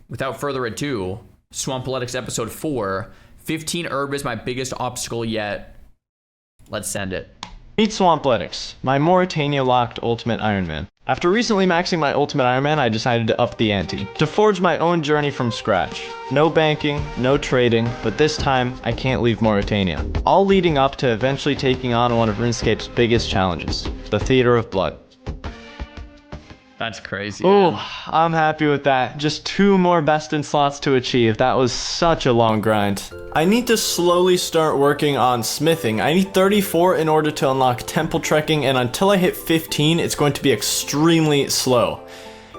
without further ado, Swampletics episode 4. 15 herb is my biggest obstacle yet. Let's send it. Meet Swampletics, my Mauritania-locked Ultimate Iron Man. After recently maxing my Ultimate Iron Man, I decided to up the ante, to forge my own journey from scratch. No banking, no trading, but this time, I can't leave Mauritania. All leading up to eventually taking on one of RuneScape's biggest challenges, the Theater of Blood. That's crazy. Oh, I'm happy with that. Just 2 more best in slots to achieve. That was such a long grind. I need to slowly start working on smithing. I need 34 in order to unlock temple trekking, and until I hit 15, it's going to be extremely slow.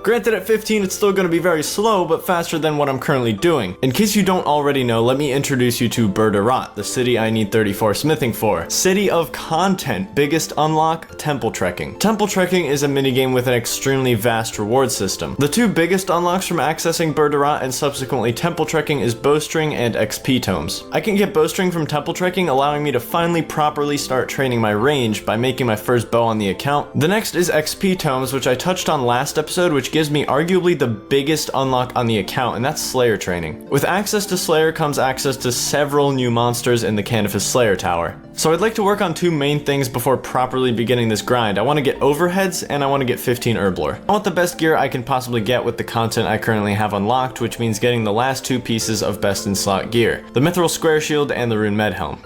Granted, at 15, it's still going to be very slow, but faster than what I'm currently doing. In case you don't already know, let me introduce you to Berderat, the city I need 34 smithing for. City of Content, biggest unlock, temple trekking. Temple trekking is a minigame with an extremely vast reward system. The 2 biggest unlocks from accessing Berderat and subsequently temple trekking is bowstring and XP tomes. I can get bowstring from temple trekking, allowing me to finally properly start training my range by making my first bow on the account. The next is XP tomes, which I touched on last episode, which gives me arguably the biggest unlock on the account, and that's Slayer training. With access to Slayer comes access to several new monsters in the Canifus Slayer Tower. So I'd like to work on 2 main things before properly beginning this grind. I want to get overheads, and I want to get 15 herb lore. I want the best gear I can possibly get with the content I currently have unlocked, which means getting the last 2 pieces of best in slot gear, the Mithril Square Shield and the Rune Med Helm.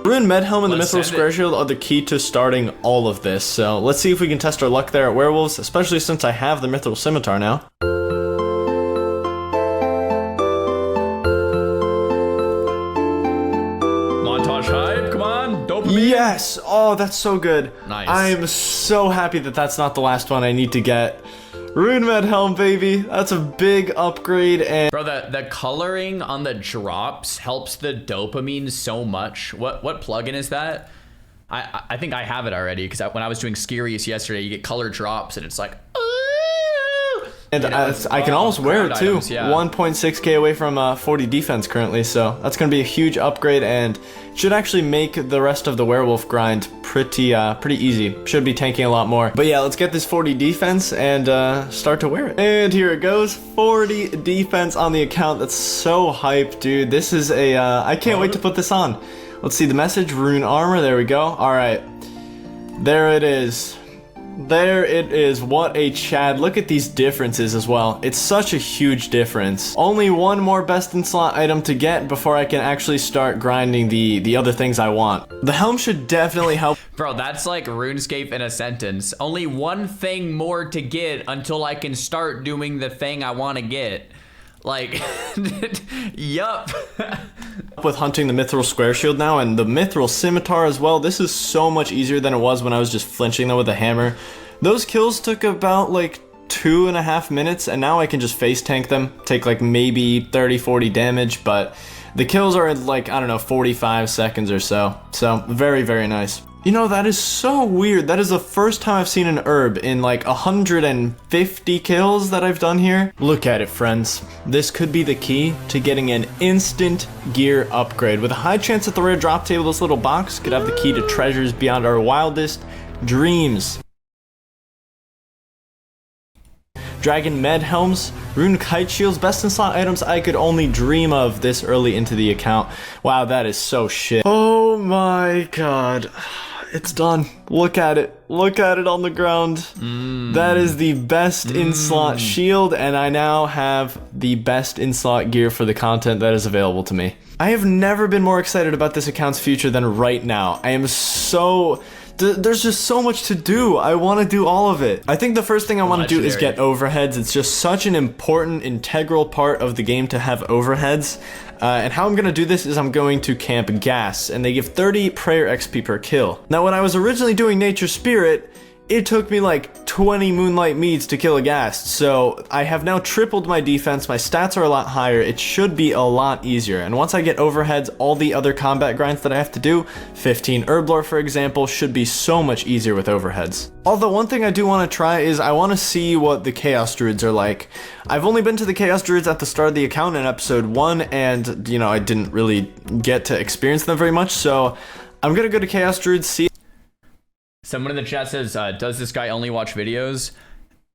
Rune Med Helm and the Mithril Square Shield are the key to starting all of this, so let's see if we can test our luck there at Werewolves, especially since I have the Mithril Scimitar now. Montage hype, come on, dopamine. Yes! Oh, that's so good. Nice. I'm so happy that that's not the last one I need to get. Rune Med Helm, baby. That's a big upgrade, and Bro, the coloring on the drops helps the dopamine so much. What plugin is that? I think I have it already, because when I was doing Xaryu yesterday, you get color drops, and it's like, and you know, I can almost wear it too. Items, yeah. 1.6k away from 40 defense currently, so that's going to be a huge upgrade, and should actually make the rest of the werewolf grind pretty easy. Should be tanking a lot more. But yeah, let's get this 40 defense and start to wear it. And here it goes, 40 defense on the account. That's so hype, dude. This is a I can't wait to put this on. Let's see the message, rune armor. There we go. All right, there it is. There it is. What a Chad. Look at these differences as well. It's such a huge difference. Only 1 more best in slot item to get before I can actually start grinding the other things I want. The helm should definitely help. Bro, that's like RuneScape in a sentence. Only 1 thing more to get until I can start doing the thing I want to get. Like, yup. With hunting the Mithril Square Shield now and the Mithril Scimitar as well, this is so much easier than it was when I was just flinching them with a hammer. Those kills took about like 2.5 minutes, and now I can just face tank them, take like maybe 30-40 damage, but the kills are like, I don't know, 45 seconds or so. So very, very nice. You know, that is so weird. That is the first time I've seen an herb in like 150 kills that I've done here. Look at it, friends. This could be the key to getting an instant gear upgrade. With a high chance at the rare drop table, this little box could have the key to treasures beyond our wildest dreams. Dragon Med Helms, Rune Kite Shields, best in slot items I could only dream of this early into the account. Wow, that is so shit. Oh my god. It's done. Look at it. Look at it on the ground. That is the best in slot shield, and I now have the best in slot gear for the content that is available to me. I have never been more excited about this account's future than right now. I am so... There's just so much to do. I want to do all of it. I think the first thing I want to do is get overheads. It's just such an important, integral part of the game to have overheads. And how I'm going to do this is I'm going to camp gas, and they give 30 prayer XP per kill. Now, when I was originally doing Nature Spirit, it took me like 20 Moonlight Meads to kill a ghast, so I have now tripled my defense, my stats are a lot higher, it should be a lot easier, and once I get overheads, all the other combat grinds that I have to do, 15 herb lore for example, should be so much easier with overheads. Although one thing I do want to try is I want to see what the Chaos Druids are like. I've only been to the Chaos Druids at the start of the account in episode 1, and you know, I didn't really get to experience them very much, so I'm gonna go to Chaos Druids, see. Someone in the chat says, does this guy only watch videos?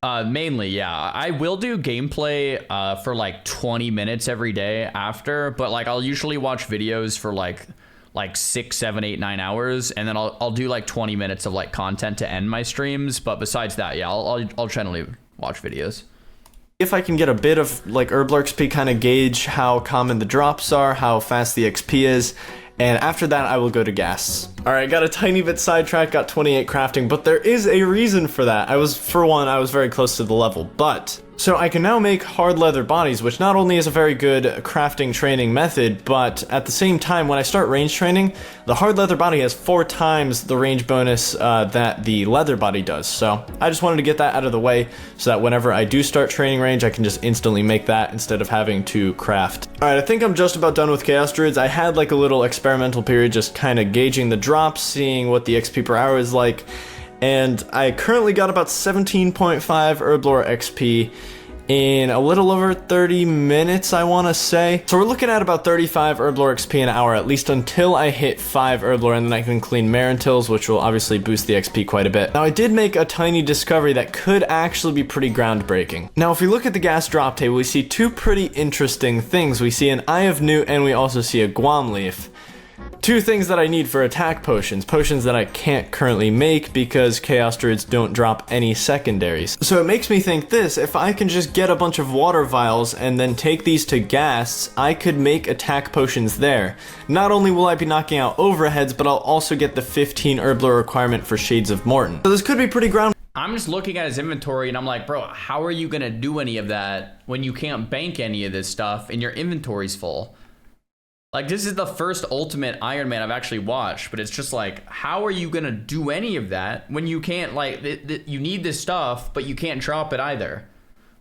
Mainly, yeah. I will do gameplay for like 20 minutes every day after, but like I'll usually watch videos for like 6, 7, 8, 9 hours, and then I'll do like 20 minutes of like content to end my streams. But besides that, yeah, I'll generally watch videos. If I can get a bit of like Herblore XP, kind of gauge how common the drops are, how fast the XP is, and after that I will go to ghasts. Alright, got a tiny bit sidetracked, got 28 crafting, but there is a reason for that. For one, I was very close to the level, but... So I can now make hard leather bodies, which not only is a very good crafting training method, but at the same time, when I start range training, the hard leather body has 4 times the range bonus that the leather body does. So I just wanted to get that out of the way so that whenever I do start training range, I can just instantly make that instead of having to craft. Alright, I think I'm just about done with Chaos Druids. I had like a little experimental period just kind of gauging the drops, seeing what the XP per hour is like. And I currently got about 17.5 Herblore XP in a little over 30 minutes, I want to say. So we're looking at about 35 Herblore XP an hour, at least until I hit 5 Herblore, and then I can clean Marintils, which will obviously boost the XP quite a bit. Now, I did make a tiny discovery that could actually be pretty groundbreaking. Now, if we look at the gas drop table, we see 2 pretty interesting things. We see an Eye of Newt, and we also see a Guam Leaf. 2 things that I need for attack potions that I can't currently make because Chaos Druids don't drop any secondaries. So it makes me think this, if I can just get a bunch of water vials and then take these to ghasts, I could make attack potions there. Not only will I be knocking out overheads, but I'll also get the 15 Herblore requirement for Shades of Morton. So this could be pretty ground. I'm just looking at his inventory and I'm like, bro, how are you gonna do any of that when you can't bank any of this stuff and your inventory's full? Like, this is the first Ultimate Iron Man I've actually watched, but it's just like, how are you gonna do any of that when you can't, like, you need this stuff, but you can't drop it either?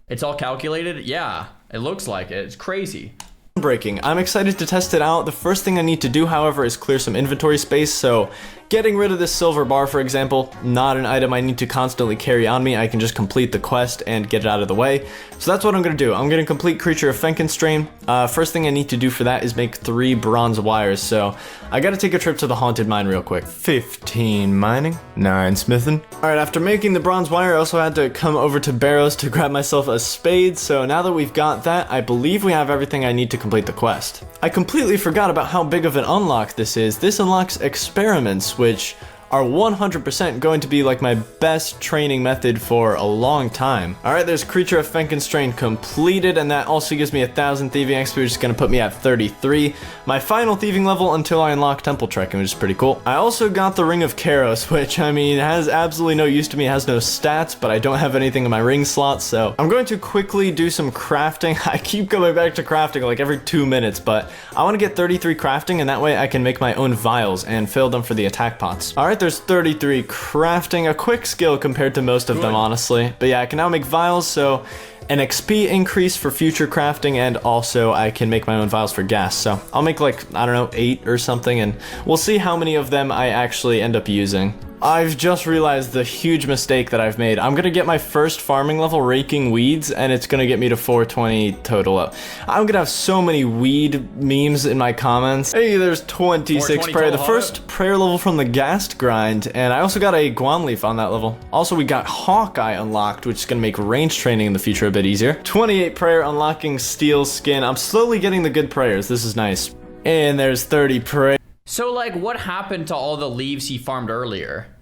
It's all calculated? Yeah, it looks like it. It's crazy. Breaking. I'm excited to test it out. The first thing I need to do, however, is clear some inventory space, so getting rid of this silver bar, for example, not an item I need to constantly carry on me. I can just complete the quest and get it out of the way. So that's what I'm going to do. I'm going to complete Creature of Fenkenstrain. First thing I need to do for that is make 3 bronze wires, so I got to take a trip to the Haunted Mine real quick. 15 mining, 9 smithing. Alright, after making the bronze wire, I also had to come over to Barrows to grab myself a spade, so now that we've got that, I believe we have everything I need to complete the quest. I completely forgot about how big of an unlock this is. This unlocks experiments, which are 100% going to be like my best training method for a long time. Alright, there's Creature of Fenkenstrain completed, and that also gives me 1,000 thieving XP, which is going to put me at 33. My final thieving level until I unlock Temple Trekking, which is pretty cool. I also got the Ring of Karos, which, I mean, has absolutely no use to me. It has no stats, but I don't have anything in my ring slot, so I'm going to quickly do some crafting. I keep going back to crafting like every 2 minutes, but I want to get 33 crafting, and that way I can make my own vials and fill them for the attack pots. Alright, there's 33 crafting, a quick skill compared to most of them, honestly. But yeah, I can now make vials, so an XP increase for future crafting, and also I can make my own vials for gas. So I'll make like, I don't know, 8 or something, and we'll see how many of them I actually end up using. I've just realized the huge mistake that I've made. I'm gonna get my first farming level raking weeds, and it's gonna get me to 420 total. I'm gonna have so many weed memes in my comments. Hey, there's 26 prayer. The first prayer level from the Ghast grind, and I also got a Guam Leaf on that level. Also, we got Hawkeye unlocked, which is gonna make range training in the future a bit easier. 28 prayer, unlocking Steel Skin. I'm slowly getting the good prayers. This is nice. And there's 30 prayer. So, like, what happened to all the leaves he farmed earlier?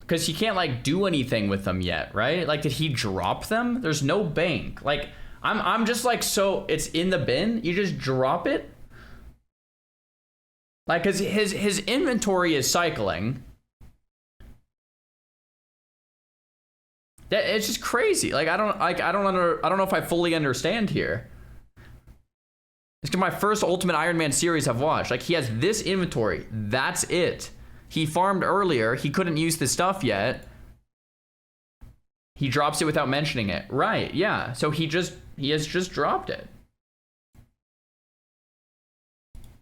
Because he can't, like, do anything with them yet, right? Like, did he drop them? There's no bank. Like, I'm just like, so it's in the bin? You just drop it? Like, because his inventory is cycling. It's just crazy. Like, I don't know if I fully understand here. It's my first Ultimate Iron Man series I've watched. Like, he has this inventory. That's it. He farmed earlier. He couldn't use the stuff yet. He drops it without mentioning it. Right, yeah. So he has just dropped it.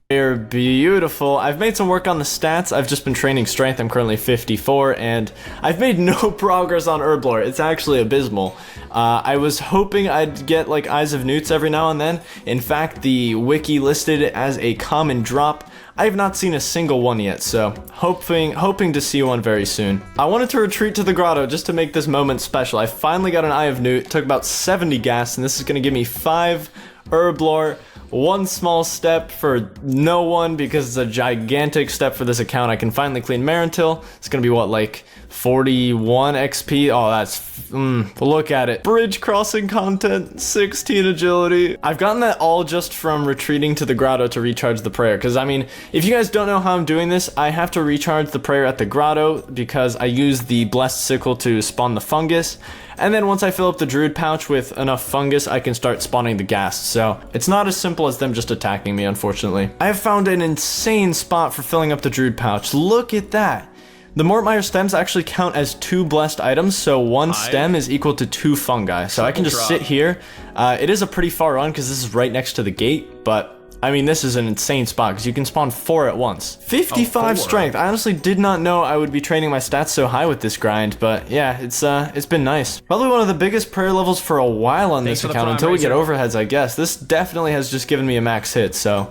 They're beautiful. I've made some work on the stats. I've just been training strength. I'm currently 54, and I've made no progress on Herblore. It's actually abysmal. I was hoping I'd get like Eyes of Newts every now and then. In fact, the wiki listed it as a common drop. I have not seen a single one yet, so hoping to see one very soon. I wanted to retreat to the grotto just to make this moment special. I finally got an Eye of Newt, took about 70 gas, and this is going to give me 5 herb lore, 1 small step for no one because it's a gigantic step for this account. I can finally clean Marentil. It's going to be what, like 41 XP? Oh, that's, look at it. Bridge crossing content, 16 agility. I've gotten that all just from retreating to the grotto to recharge the prayer. Because, I mean, if you guys don't know how I'm doing this, I have to recharge the prayer at the grotto because I use the blessed sickle to spawn the fungus. And then once I fill up the druid pouch with enough fungus, I can start spawning the ghast. So it's not as simple as them just attacking me, unfortunately. I have found an insane spot for filling up the druid pouch. Look at that. The Mortmire stems actually count as 2 blessed items, so 1 stem is equal to 2 fungi. So I can just sit here. It is a pretty far run because this is right next to the gate, but I mean, this is an insane spot because you can spawn 4 at once. 55 strength. I honestly did not know I would be training my stats so high with this grind, but yeah, it's been nice. Probably one of the biggest prayer levels for a while on this account until we get overheads, I guess. This definitely has just given me a max hit, so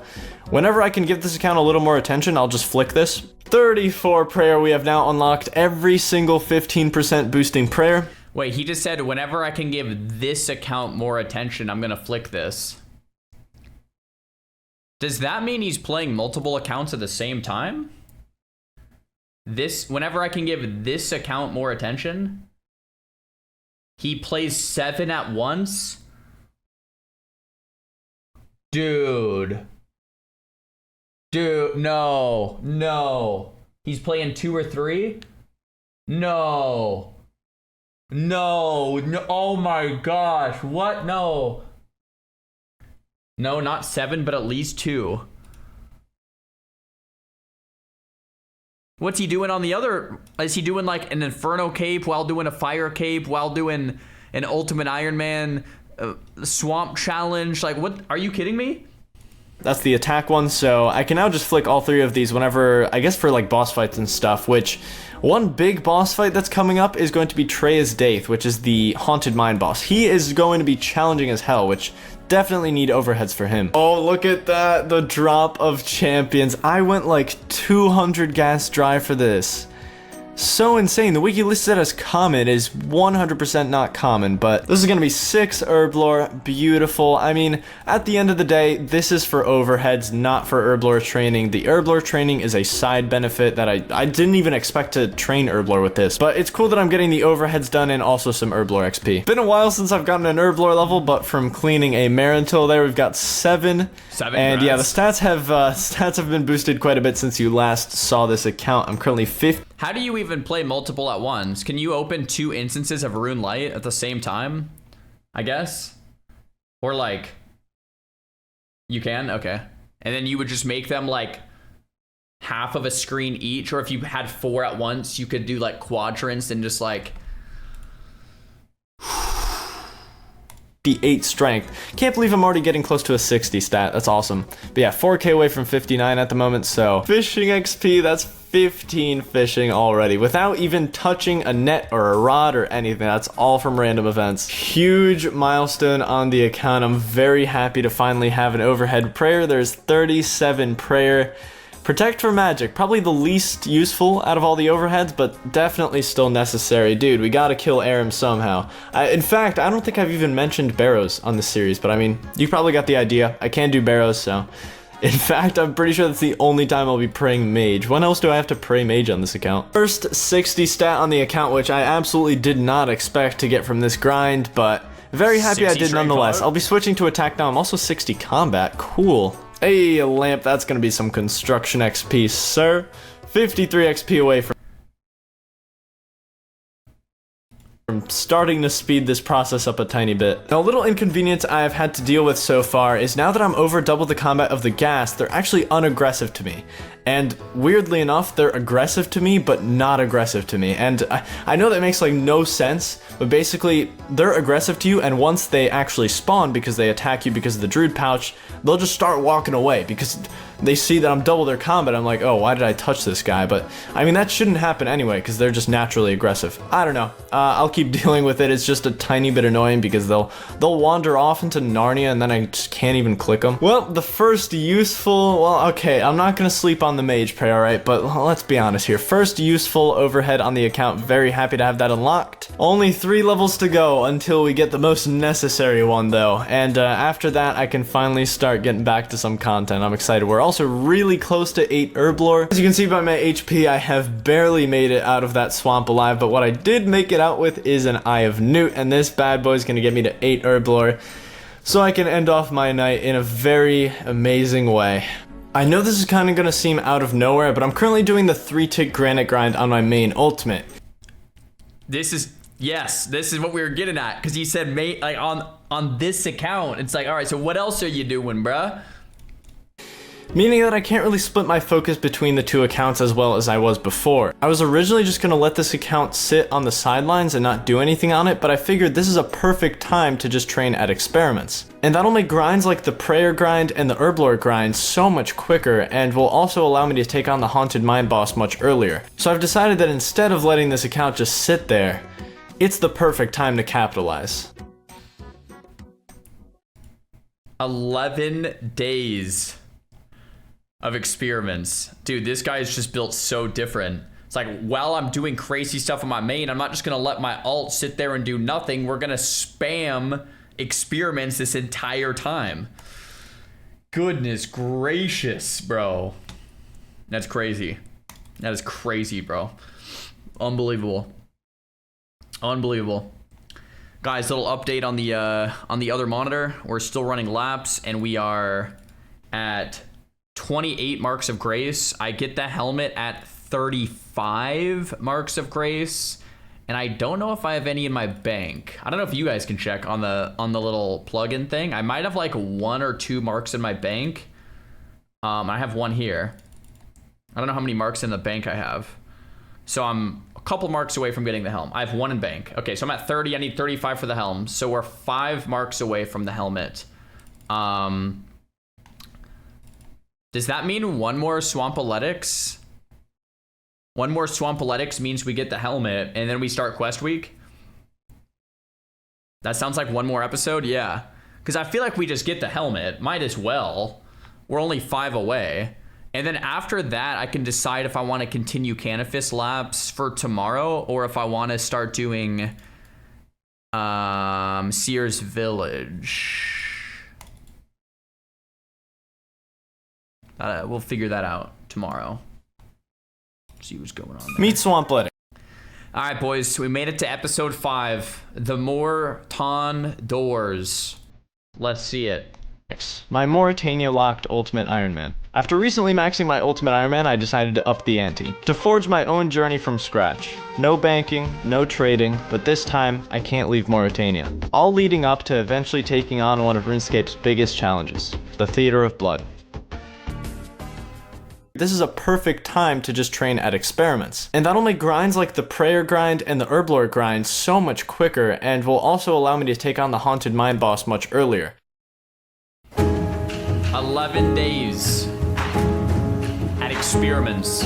whenever I can give this account a little more attention, I'll just flick this. 34 prayer. We have now unlocked every single 15% boosting prayer. Wait, he just said whenever I can give this account more attention, I'm gonna flick this. Does that mean he's playing multiple accounts at the same time? Whenever I can give this account more attention, he plays 7 at once? Dude, no. He's playing 2 or 3? No, oh my gosh, what? No, not 7, but at least 2. What's he doing on the other? Is he doing like an Inferno cape while doing a Fire cape while doing an Ultimate Iron Man Swamp challenge? Like, what? Are you kidding me? That's the attack one, so I can now just flick all 3 of these whenever, I guess for like boss fights and stuff, which one big boss fight that's coming up is going to be Trey's Daith, which is the Haunted Mine boss. He is going to be challenging as hell, which definitely need overheads for him. Oh, look at that, the drop of champions. I went like 200 gas dry for this. So insane. The wiki listed as common is 100% not common, but this is going to be 6 herb lore. Beautiful. I mean, at the end of the day, this is for overheads, not for herb lore training. The herb lore training is a side benefit that I didn't even expect to train herb lore with this, but it's cool that I'm getting the overheads done and also some herb lore XP. Been a while since I've gotten an herb lore level, but from cleaning a Marentil there, we've got 7. And yeah, the stats have been boosted quite a bit since you last saw this account. I'm currently 50. How do you even play multiple at once? Can you open 2 instances of Rune Light at the same time? I guess? Or like, you can? Okay. And then you would just make them like half of a screen each, or if you had 4 at once, you could do like quadrants and just like... 58 strength. Can't believe I'm already getting close to a 60 stat. That's awesome. But yeah, 4k away from 59 at the moment, so fishing XP, that's 15 fishing already without even touching a net or a rod or anything. That's all from random events. Huge milestone on the account. I'm very happy to finally have an overhead prayer. There's 37 prayer. Protect for magic, probably the least useful out of all the overheads, but definitely still necessary. Dude, we gotta kill Aram somehow. In fact, I don't think I've even mentioned Barrows on this series, but I mean, you probably got the idea. I can do Barrows, so... In fact, I'm pretty sure that's the only time I'll be praying mage. When else do I have to pray mage on this account? First 60 stat on the account, which I absolutely did not expect to get from this grind, but very happy I did nonetheless. I'll be switching to attack now. I'm also 60 combat. Cool. Hey, a lamp, that's gonna be some construction XP, sir. 53 XP away from starting to speed this process up a tiny bit. Now, a little inconvenience I have had to deal with so far is now that I'm over double the combat of the ghast, they're actually unaggressive to me. And weirdly enough, they're aggressive to me, but not aggressive to me. And I know that makes like no sense, but basically they're aggressive to you, and once they actually spawn because they attack you because of the Druid pouch, they'll just start walking away because they see that I'm double their combat. I'm like, oh, why did I touch this guy? But I mean, that shouldn't happen anyway because they're just naturally aggressive. I don't know. I'll keep dealing with it. It's just a tiny bit annoying because they'll wander off into Narnia and then I just can't even click them. Well, the first useful, well, okay, I'm not gonna sleep on the mage prey, alright, but let's be honest here. First useful overhead on the account, very happy to have that unlocked. Only 3 levels to go until we get the most necessary one though, and after that I can finally start getting back to some content. I'm excited. We're also really close to 8 herb lore. As you can see by my HP, I have barely made it out of that swamp alive, but what I did make it out with is an Eye of Newt, and this bad boy is gonna get me to 8 herb lore, so I can end off my night in a very amazing way. I know this is kind of gonna seem out of nowhere, but I'm currently doing the 3-tick granite grind on my main ultimate. This is what we were getting at, because you said like on this account. It's like, all right, so what else are you doing, bruh? Meaning that I can't really split my focus between the 2 accounts as well as I was before. I was originally just gonna let this account sit on the sidelines and not do anything on it, but I figured this is a perfect time to just train at experiments. And that'll make grinds like the prayer grind and the herblore grind so much quicker, and will also allow me to take on the haunted mine boss much earlier. So I've decided that instead of letting this account just sit there, it's the perfect time to capitalize. 11 days of experiments. Dude, this guy is just built so different. It's like, while I'm doing crazy stuff on my main, I'm not just gonna let my alt sit there and do nothing. We're gonna spam experiments this entire time. Goodness gracious, bro. That's crazy. That is crazy, bro. Unbelievable. Unbelievable. Guys, little update on the other monitor. We're still running laps, and we are at 28 marks of grace. I get the helmet at 35 marks of grace, and I don't know if I have any in my bank. I don't know if you guys can check on the little plugin thing. I might have like 1 or 2 marks in my bank. I have 1 here. I don't know how many marks in the bank I have. So I'm a couple marks away from getting the helm. I have 1 in bank. Okay, so I'm at 30. I need 35 for the helm. So we're 5 marks away from the helmet. Does that mean 1 more Swampletics? 1 more Swampletics means we get the helmet and then we start quest week? That sounds like 1 more episode? Yeah. Because I feel like we just get the helmet. Might as well. We're only 5 away. And then after that, I can decide if I want to continue Canifis laps for tomorrow or if I want to start doing Seer's Village. We'll figure that out tomorrow. See what's going on there. Meet Swampletics. All right, boys. We made it to episode 5. The Morton Doors. Let's see it. My Mauritania locked Ultimate Iron Man. After recently maxing my Ultimate Iron Man, I decided to up the ante. To forge my own journey from scratch. No banking, no trading, but this time, I can't leave Mauritania. All leading up to eventually taking on one of RuneScape's biggest challenges. The Theater of Blood. This is a perfect time to just train at experiments. And that'll make grinds like the prayer grind and the herblore grind so much quicker, and will also allow me to take on the haunted mine boss much earlier. 11 days at experiments.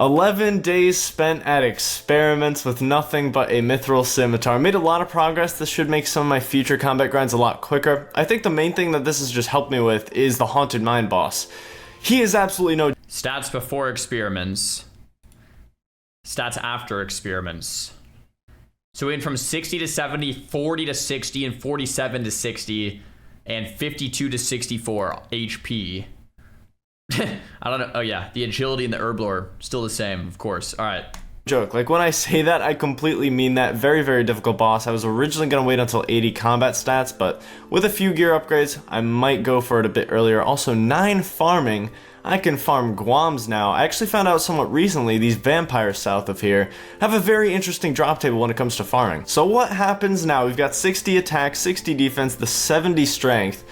11 days spent at experiments with nothing but a mithril scimitar. Made a lot of progress. This should make some of my future combat grinds a lot quicker. I think the main thing that this has just helped me with is the Haunted Mine boss. He is absolutely no... Stats before experiments. Stats after experiments. So we went from 60 to 70, 40 to 60, and 47 to 60, and 52 to 64 HP. I don't know. Oh yeah, the agility and the herb lore still the same, of course. All right. Joke. Like when I say that, I completely mean that. Very, very difficult boss. I was originally going to wait until 80 combat stats, but with a few gear upgrades, I might go for it a bit earlier. Also, 9 farming. I can farm Guams now. I actually found out somewhat recently these vampires south of here have a very interesting drop table when it comes to farming. So what happens now? We've got 60 attack, 60 defense, the 70 strength.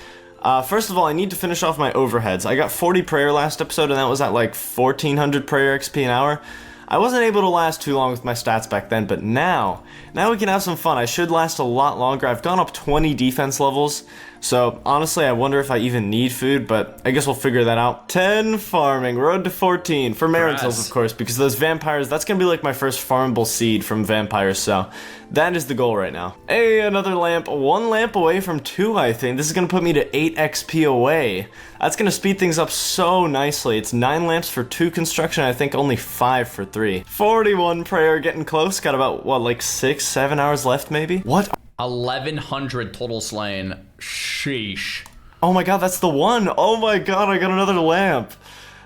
First of all, I need to finish off my overheads. I got 40 prayer last episode, and that was at like 1400 prayer XP an hour. I wasn't able to last too long with my stats back then, but now we can have some fun. I should last a lot longer. I've gone up 20 defense levels, so honestly, I wonder if I even need food, but I guess we'll figure that out. 10 farming, road to 14, for Marintils, of course, because those vampires, that's gonna be like my first farmable seed from vampires, so that is the goal right now. Hey, another lamp, 1 lamp away from 2, I think. This is gonna put me to 8 XP away. That's gonna speed things up so nicely. It's 9 lamps for 2 construction, I think only 5 for 3. 41 prayer, getting close, got about, what, like 6, 7 hours left maybe? What? 1100 total slain. Sheesh. Oh my god, that's the one. Oh my god, I got another lamp.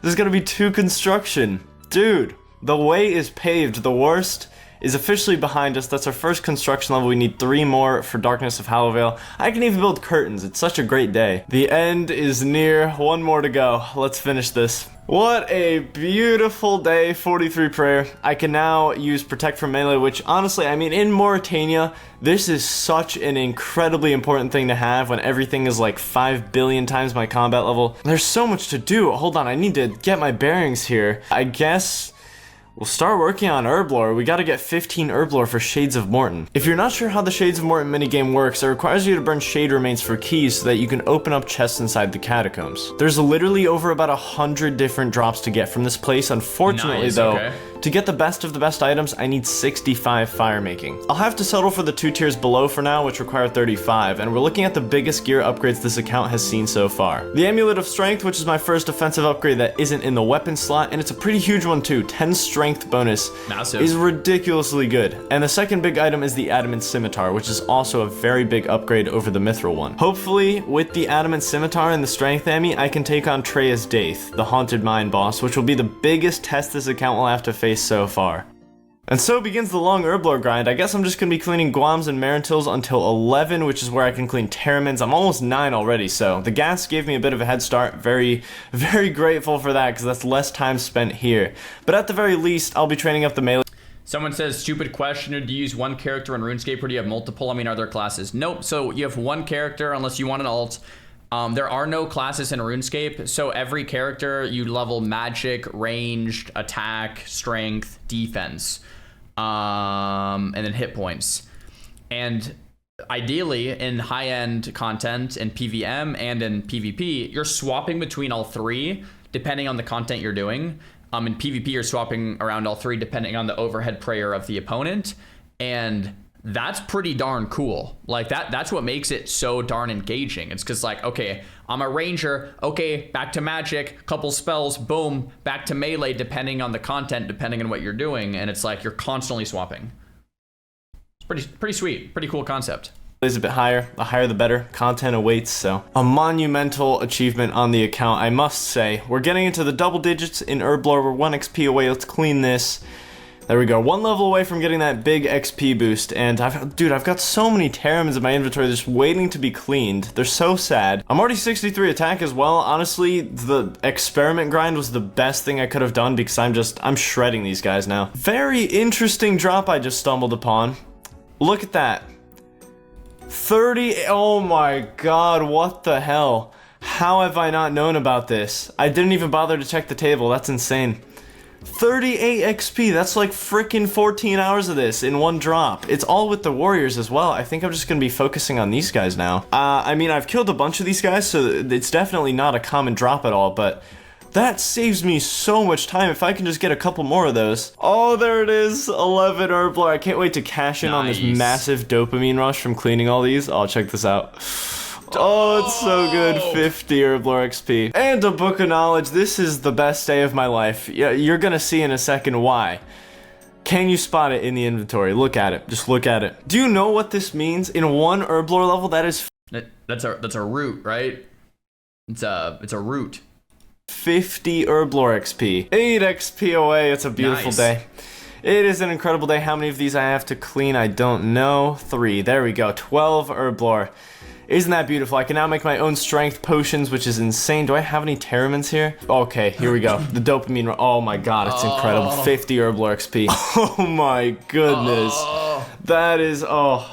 This is gonna be 2 construction. Dude, the way is paved. The worst is officially behind us. That's our first construction level. We need 3 more for Darkness of Hallowvale. I can even build curtains. It's such a great day. The end is near. 1 more to go. Let's finish this. What a beautiful day. 43 prayer. I can now use Protect from Melee, which honestly, I mean, in Mauritania, this is such an incredibly important thing to have when everything is like 5 billion times my combat level. There's so much to do. Hold on, I need to get my bearings here. I guess we'll start working on Herblore. We gotta get 15 Herblore for Shades of Morton. If you're not sure how the Shades of Morton minigame works, it requires you to burn shade remains for keys so that you can open up chests inside the catacombs. There's literally over about 100 different drops to get from this place. Unfortunately, though, to get the best of the best items, I need 65 fire making. I'll have to settle for the 2 tiers below for now, which require 35, and we're looking at the biggest gear upgrades this account has seen so far. The Amulet of Strength, which is my first offensive upgrade that isn't in the weapon slot, and it's a pretty huge one too. 10 strength bonus. Massive. Is ridiculously good. And the second big item is the Adamant Scimitar, which is also a very big upgrade over the Mithril one. Hopefully, with the Adamant Scimitar and the Strength Ammy, I can take on Treya's Daith, the Haunted Mine boss, which will be the biggest test this account will have to face so far. And so begins the long Herblore grind. I guess I'm just going to be cleaning Guams and Marintils until 11, which is where I can clean Terramins. I'm almost 9 already, so the gas gave me a bit of a head start. Very, very grateful for that, because that's less time spent here. But at the very least, I'll be training up the melee. Someone says, stupid question, do you use 1 character in RuneScape or do you have multiple? I mean, are there classes? Nope, so you have 1 character unless you want an alt. There are no classes in RuneScape, so every character you level magic, ranged, attack, strength, defense, and then hit points. And ideally, in high-end content, in PvM and in PvP, you're swapping between all 3 depending on the content you're doing. In PvP, you're swapping around all 3 depending on the overhead prayer of the opponent, and that's pretty darn cool. Like that's what makes it so darn engaging. It's because like, okay, I'm a ranger, okay, back to magic, couple spells, boom, back to melee, depending on the content, depending on what you're doing, and it's like you're constantly swapping. It's pretty sweet, pretty cool concept. Is a bit higher, the higher the better. Content awaits, so a monumental achievement on the account, I must say. We're getting into the double digits in Herblore. We're 1 XP away. Let's clean this. There we go, 1 level away from getting that big XP boost, and I've got so many Terramins in my inventory just waiting to be cleaned. They're so sad. I'm already 63 attack as well. Honestly, the experiment grind was the best thing I could have done because I'm shredding these guys now. Very interesting drop I just stumbled upon. Look at that. 30, oh my god, what the hell? How have I not known about this? I didn't even bother to check the table, that's insane. 38 XP, that's like freaking 14 hours of this in 1 drop. It's all with the warriors as well. I think I'm just gonna be focusing on these guys now. I mean, I've killed a bunch of these guys, so it's definitely not a common drop at all, but That saves me so much time if I can just get a couple more of those. Oh, there it is, 11 Herblore. I can't wait to cash in on this massive dopamine rush from cleaning all these. Oh, check this out. Oh, it's so good. 50 Herblore XP. And a book of knowledge. This is the best day of my life. Yeah, you're gonna see in a second why. Can you spot it in the inventory? Look at it. Just look at it. Do you know what this means? In one Herblore level, that is... That's a root, right? It's a root. 50 Herblore XP. 8 XP away. It's a beautiful day. It is an incredible day. How many of these I have to clean, I don't know. 3. There we go. 12 Herblore. Isn't that beautiful? I can now make my own strength potions, which is insane. Do I have any Terramins here? Okay, here we go. The dopamine. Oh my god, it's incredible. 50 Herblore XP. Oh my goodness. That is... Oh...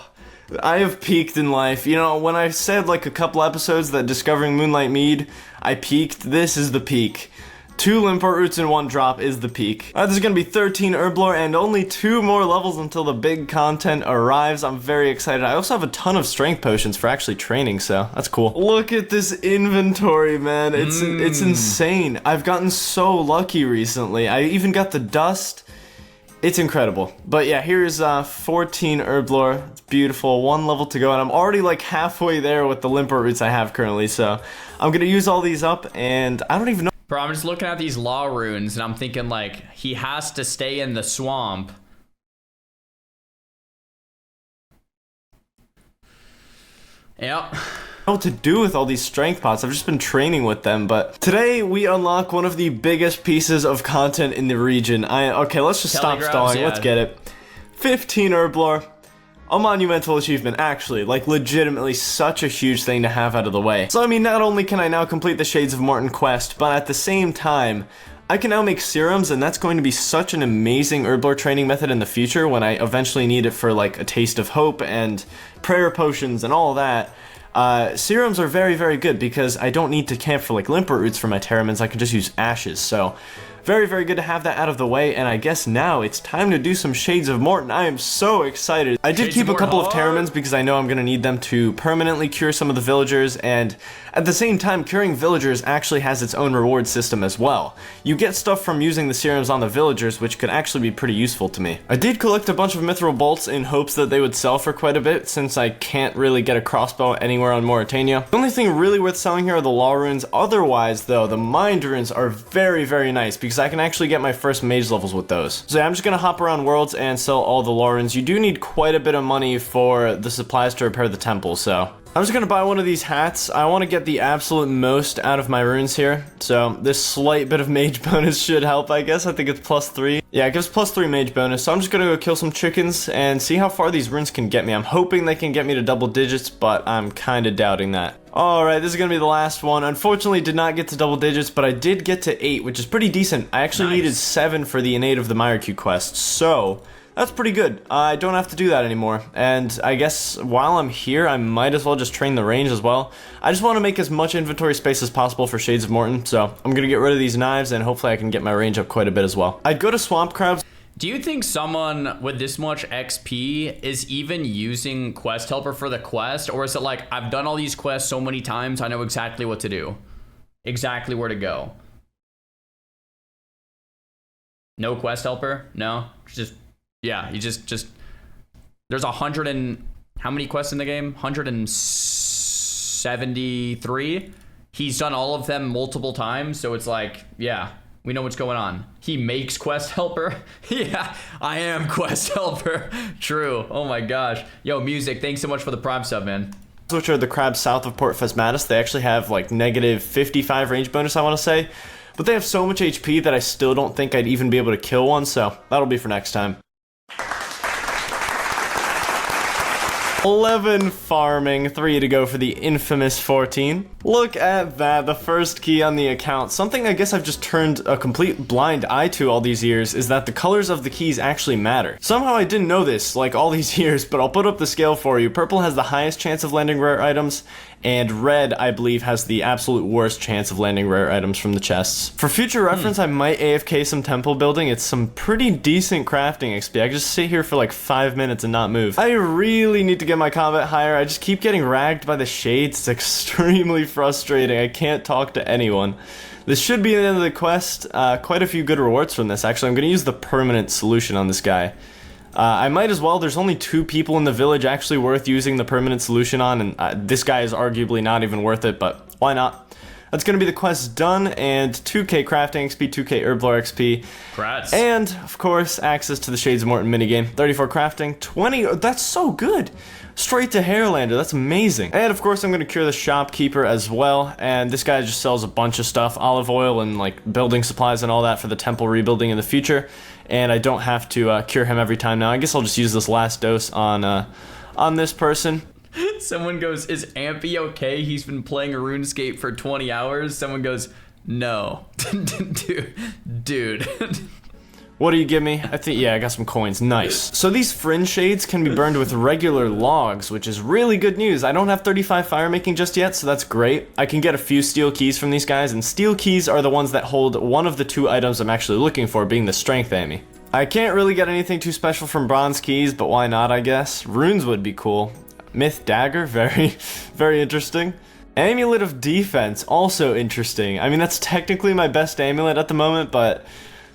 I have peaked in life. You know, when I said like a couple episodes that discovering Moonlight Mead, I peaked, this is the peak. 2 Limport Roots in 1 drop is the peak. This is gonna be 13 Herblore and only 2 more levels until the big content arrives. I'm very excited. I also have a ton of strength potions for actually training, so that's cool. Look at this inventory, man. It's insane. I've gotten so lucky recently. I even got the dust. It's incredible. But yeah, here's 14 Herblore. It's beautiful. 1 level to go, and I'm already like halfway there with the Limport Roots I have currently, so I'm gonna use all these up, and I don't even know. Bro, I'm just looking at these law runes, and I'm thinking like, he has to stay in the swamp. Yep. What to do with all these strength pots. I've just been training with them, but today we unlock one of the biggest pieces of content in the region. Okay, let's just stop stalling. Yeah. Let's get it. 15 Herblore. A monumental achievement, actually, like legitimately such a huge thing to have out of the way. So I mean, not only can I now complete the Shades of Morton quest, but at the same time, I can now make serums, and that's going to be such an amazing Herblore training method in the future when I eventually need it for like a taste of hope and prayer potions and all that. Serums are very, very good because I don't need to camp for like Limport Roots for my Terramins. I can just use ashes, so very, very good to have that out of the way, and I guess now it's time to do some Shades of Morton. I am so excited. I did keep a couple of Terramins because I know I'm going to need them to permanently cure some of the villagers, and at the same time, curing villagers actually has its own reward system as well. You get stuff from using the serums on the villagers, which could actually be pretty useful to me. I did collect a bunch of mithril bolts in hopes that they would sell for quite a bit, since I can't really get a crossbow anywhere on Mauritania. The only thing really worth selling here are the law runes. Otherwise, though, the mind runes are very, very nice, because I can actually get my first mage levels with those. So yeah, I'm just gonna hop around worlds and sell all the law runes. You do need quite a bit of money for the supplies to repair the temple, so I'm just gonna buy one of these hats. I want to get the absolute most out of my runes here, so this slight bit of mage bonus should help, I guess. I think it's +3. Yeah, it gives +3 mage bonus, so I'm just gonna go kill some chickens and see how far these runes can get me. I'm hoping they can get me to double digits, but I'm kinda doubting that. Alright, this is gonna be the last one. Unfortunately, did not get to double digits, but I did get to 8, which is pretty decent. I actually needed 7 for the Innate of the Myreque quest, so that's pretty good. I don't have to do that anymore, and I guess while I'm here, I might as well just train the range as well. I just want to make as much inventory space as possible for Shades of Morton, so I'm gonna get rid of these knives, and hopefully I can get my range up quite a bit as well. I'd go to Swamp Crabs. Do you think someone with this much XP is even using Quest Helper for the quest, or is it like, I've done all these quests so many times, I know exactly what to do, exactly where to go? No Quest Helper? No? Just... Yeah, you just there's 100 and how many quests in the game? 173. He's done all of them multiple times, so it's like, yeah, we know what's going on. He makes Quest Helper. Yeah, I am Quest Helper. True. Oh my gosh. Yo, Music, thanks so much for the Prime sub, man. Which are the crabs south of Port Phasmatis. They actually have like -55 range bonus, I want to say, but they have so much HP that I still don't think I'd even be able to kill one, so that'll be for next time. 11 farming, 3 to go for the infamous 14. Look at that, the first key on the account. Something I guess I've just turned a complete blind eye to all these years is that the colors of the keys actually matter. Somehow I didn't know this, like all these years, but I'll put up the scale for you. Purple has the highest chance of landing rare items, and red, I believe, has the absolute worst chance of landing rare items from the chests. For future reference, I might AFK some temple building. It's some pretty decent crafting XP. I can just sit here for like 5 minutes and not move. I really need to get my combat higher. I just keep getting ragged by the shades. It's extremely frustrating. I can't talk to anyone. This should be the end of the quest. Quite a few good rewards from this. Actually, I'm going to use the permanent solution on this guy. I might as well. There's only 2 people in the village actually worth using the permanent solution on, and this guy is arguably not even worth it, but why not? That's going to be the quest done, and 2k crafting XP, 2k herblore XP. Congrats. And, of course, access to the Shades of Morton minigame. 34 crafting, 20, that's so good! Straight to Hairlander, that's amazing. And, of course, I'm going to cure the shopkeeper as well, and this guy just sells a bunch of stuff, olive oil and, like, building supplies and all that for the temple rebuilding in the future. And I don't have to cure him every time now. I guess I'll just use this last dose on this person. Someone goes, is Ampy okay? He's been playing RuneScape for 20 hours. Someone goes, no. Dude. What do you give me? I think, yeah, I got some coins. Nice. So these fringe shades can be burned with regular logs, which is really good news. I don't have 35 fire making just yet, so that's great. I can get a few steel keys from these guys, and steel keys are the ones that hold one of the 2 items I'm actually looking for, being the strength Amy. I can't really get anything too special from bronze keys, but why not, I guess? Runes would be cool. Myth dagger, very interesting. Amulet of defense, also interesting. I mean, that's technically my best amulet at the moment, but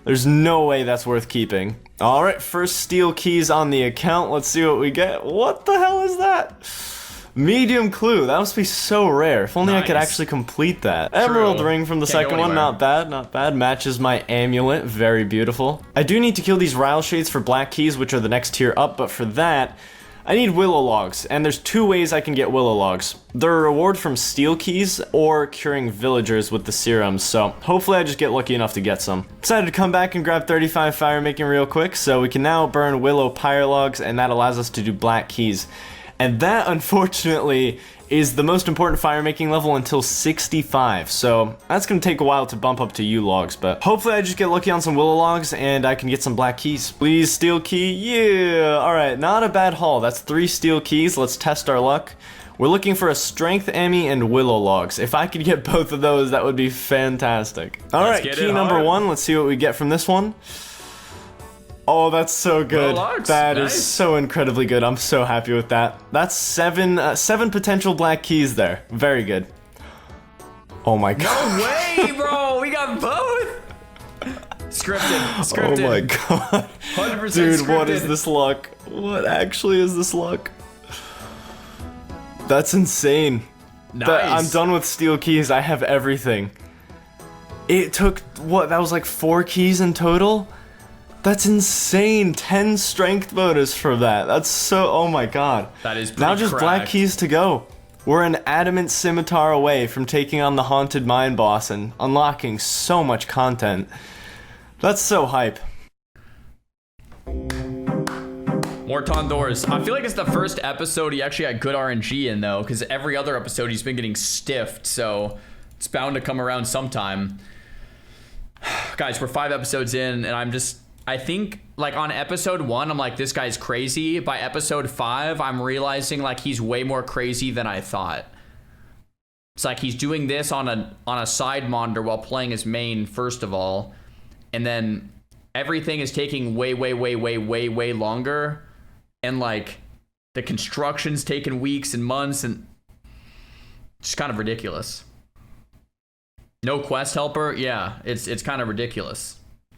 there's no way that's worth keeping. Alright, first steel keys on the account. Let's see what we get. What the hell is that? Medium clue. That must be so rare. If only I could actually complete that. True. Emerald ring from the second one. Not bad, not bad. Matches my amulet. Very beautiful. I do need to kill these Ryle Shades for black keys, which are the next tier up, but for that, I need willow logs, and there's 2 ways I can get willow logs. They're a reward from steel keys or curing villagers with the serums, so hopefully I just get lucky enough to get some. Decided to come back and grab 35 fire making real quick, so we can now burn willow pyre logs, and that allows us to do black keys. And that, unfortunately, is the most important fire making level until 65, so that's gonna take a while to bump up to U logs, but hopefully I just get lucky on some willow logs and I can get some black keys. Please, steel key, yeah! Alright, not a bad haul. That's 3 steel keys. Let's test our luck. We're looking for a strength Emmy and willow logs. If I could get both of those, that would be fantastic. Alright, key number 1. Let's see what we get from this one. Oh, that's so good. That nice. Is so incredibly good. I'm so happy with that. That's 7 potential black keys there. Very good. Oh my god. No way, bro. We got both. Scripted. Oh my god. 100% Dude, scripted. what is this luck? What actually is this luck? That's insane. Nice. I'm done with steel keys. I have everything. It took, what, that was like 4 keys in total? That's insane. 10 strength bonus for that. That's so, oh my god. That is pretty Now just cracked. black keys to go. We're an adamant scimitar away from taking on the haunted mine boss and unlocking so much content. That's so hype. More Tondors. I feel like it's the first episode he actually had good RNG in, though, because every other episode he's been getting stiffed, so it's bound to come around sometime. Guys, we're 5 episodes in, and I think, like, on episode 1, I'm like, this guy's crazy. By episode 5, I'm realizing, like, he's way more crazy than I thought. It's like he's doing this on a side monitor while playing his main, first of all, and then everything is taking way longer, and, like, the construction's taking weeks and months, and it's kind of ridiculous. No quest helper? Yeah, it's kind of ridiculous.